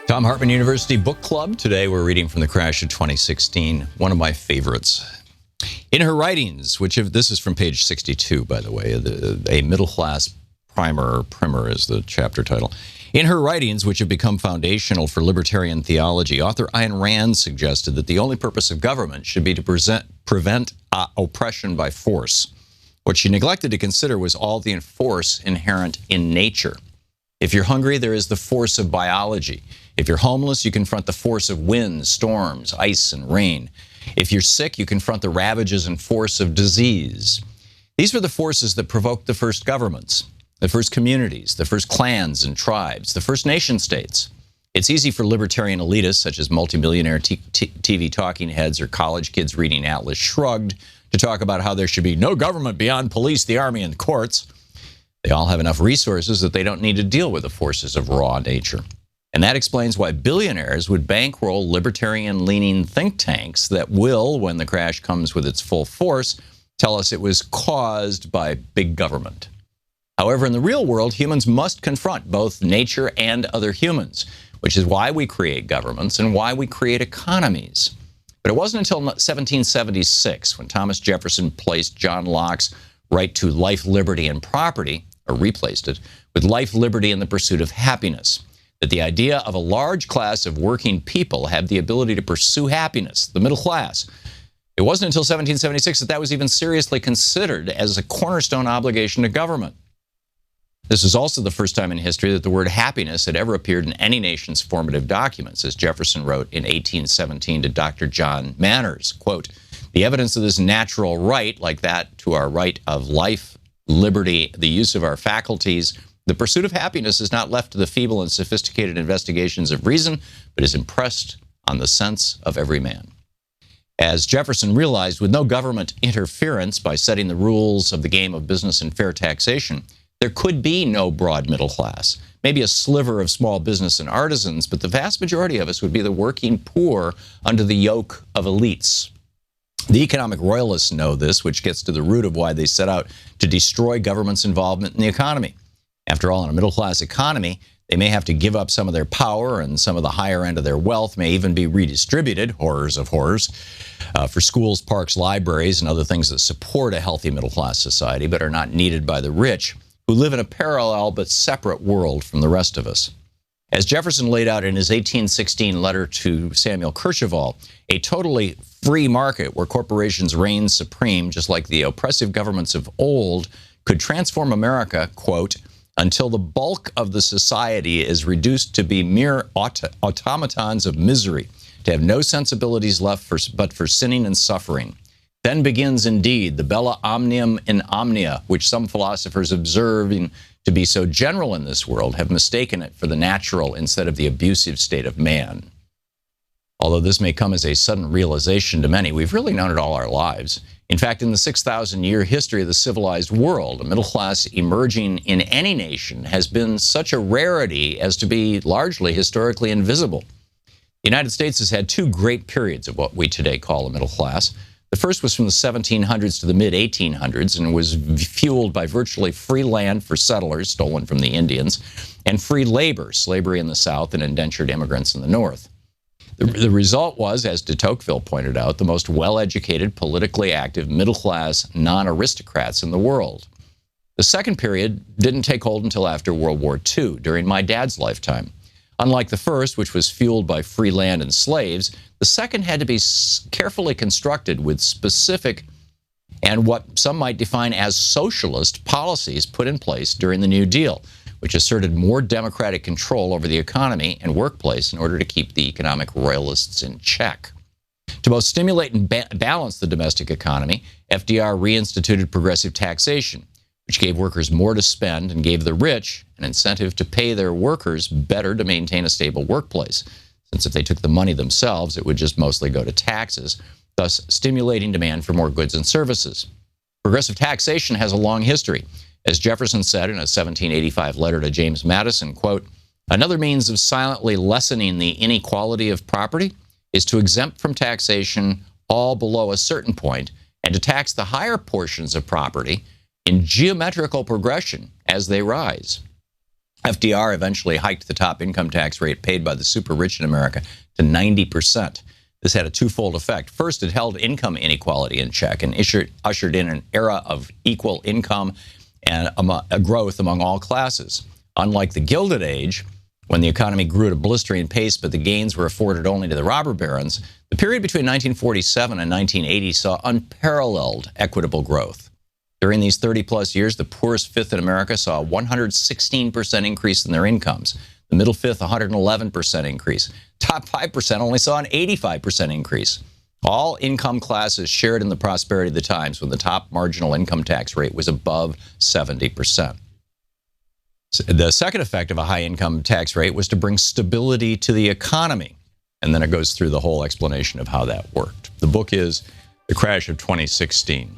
Thom Hartmann University Book Club. Today we're reading from The Crash of 2016, one of my favorites. In her writings, this is from page 62, by the way, a middle-class primer is the chapter title. In her writings, which have become foundational for libertarian theology, author Ayn Rand suggested that the only purpose of government should be to prevent oppression by force. What she neglected to consider was all the force inherent in nature. If you're hungry, there is the force of biology. If you're homeless, you confront the force of winds, storms, ice, and rain. If you're sick, you confront the ravages and force of disease. These were the forces that provoked the first governments, the first communities, the first clans and tribes, the first nation states. It's easy for libertarian elitists, such as multimillionaire TV talking heads or college kids reading Atlas Shrugged, to talk about how there should be no government beyond police, the army, and the courts. They all have enough resources that they don't need to deal with the forces of raw nature. And that explains why billionaires would bankroll libertarian-leaning think tanks that will, when the crash comes with its full force, tell us it was caused by big government. However, in the real world, humans must confront both nature and other humans, which is why we create governments and why we create economies. But it wasn't until 1776 when Thomas Jefferson placed John Locke's right to life, liberty, and property, or replaced it, with life, liberty, and the pursuit of happiness, that the idea of a large class of working people had the ability to pursue happiness, the middle class. It wasn't until 1776 that was even seriously considered as a cornerstone obligation to government. This is also the first time in history that the word happiness had ever appeared in any nation's formative documents, as Jefferson wrote in 1817 to Dr. John Manners, quote, "The evidence of this natural right, like that to our right of life, liberty, the use of our faculties, the pursuit of happiness is not left to the feeble and sophisticated investigations of reason, but is impressed on the sense of every man." As Jefferson realized, with no government interference by setting the rules of the game of business and fair taxation, there could be no broad middle class, maybe a sliver of small business and artisans, but the vast majority of us would be the working poor under the yoke of elites. The economic Royalists know this, which gets to the root of why they set out to destroy government's involvement in the economy. After all, in a middle-class economy, they may have to give up some of their power, and some of the higher end of their wealth may even be redistributed, horrors of horrors, for schools, parks, libraries, and other things that support a healthy middle-class society but are not needed by the rich, who live in a parallel but separate world from the rest of us. As Jefferson laid out in his 1816 letter to Samuel Kercheval, a totally free market where corporations reign supreme, just like the oppressive governments of old, could transform America, quote, "until the bulk of the society is reduced to be mere automatons of misery, to have no sensibilities left but for sinning and suffering. Then begins indeed the bella omnium in omnia, which some philosophers observing to be so general in this world have mistaken it for the natural instead of the abusive state of man." Although this may come as a sudden realization to many, we've really known it all our lives. In fact, in the 6,000-year history of the civilized world, a middle class emerging in any nation has been such a rarity as to be largely historically invisible. The United States has had two great periods of what we today call a middle class. The first was from the 1700s to the mid-1800s and was fueled by virtually free land for settlers, stolen from the Indians, and free labor, slavery in the South and indentured immigrants in the North. The result was, as de Tocqueville pointed out, the most well-educated, politically active, middle-class, non-aristocrats in the world. The second period didn't take hold until after World War II, during my dad's lifetime. Unlike the first, which was fueled by free land and slaves, the second had to be carefully constructed with specific and what some might define as socialist policies put in place during the New Deal, which asserted more democratic control over the economy and workplace in order to keep the economic Royalists in check. To both stimulate and balance the domestic economy, FDR reinstituted progressive taxation, which gave workers more to spend and gave the rich an incentive to pay their workers better to maintain a stable workplace, since if they took the money themselves, it would just mostly go to taxes, thus stimulating demand for more goods and services. Progressive taxation has a long history. As Jefferson said in a 1785 letter to James Madison, quote, "Another means of silently lessening the inequality of property is to exempt from taxation all below a certain point and to tax the higher portions of property in geometrical progression as they rise." FDR eventually hiked the top income tax rate paid by the super rich in America to 90%. This had a twofold effect. First, it held income inequality in check and ushered in an era of equal income and a growth among all classes. Unlike the Gilded Age, when the economy grew at a blistering pace, but the gains were afforded only to the robber barons, the period between 1947 and 1980 saw unparalleled equitable growth. During these 30-plus years, the poorest fifth in America saw a 116% increase in their incomes. The middle fifth, 111% increase. Top 5% only saw an 85% increase. All income classes shared in the prosperity of the times when the top marginal income tax rate was above 70%. The second effect of a high income tax rate was to bring stability to the economy. And then it goes through the whole explanation of how that worked. The book is The Crash of 2016.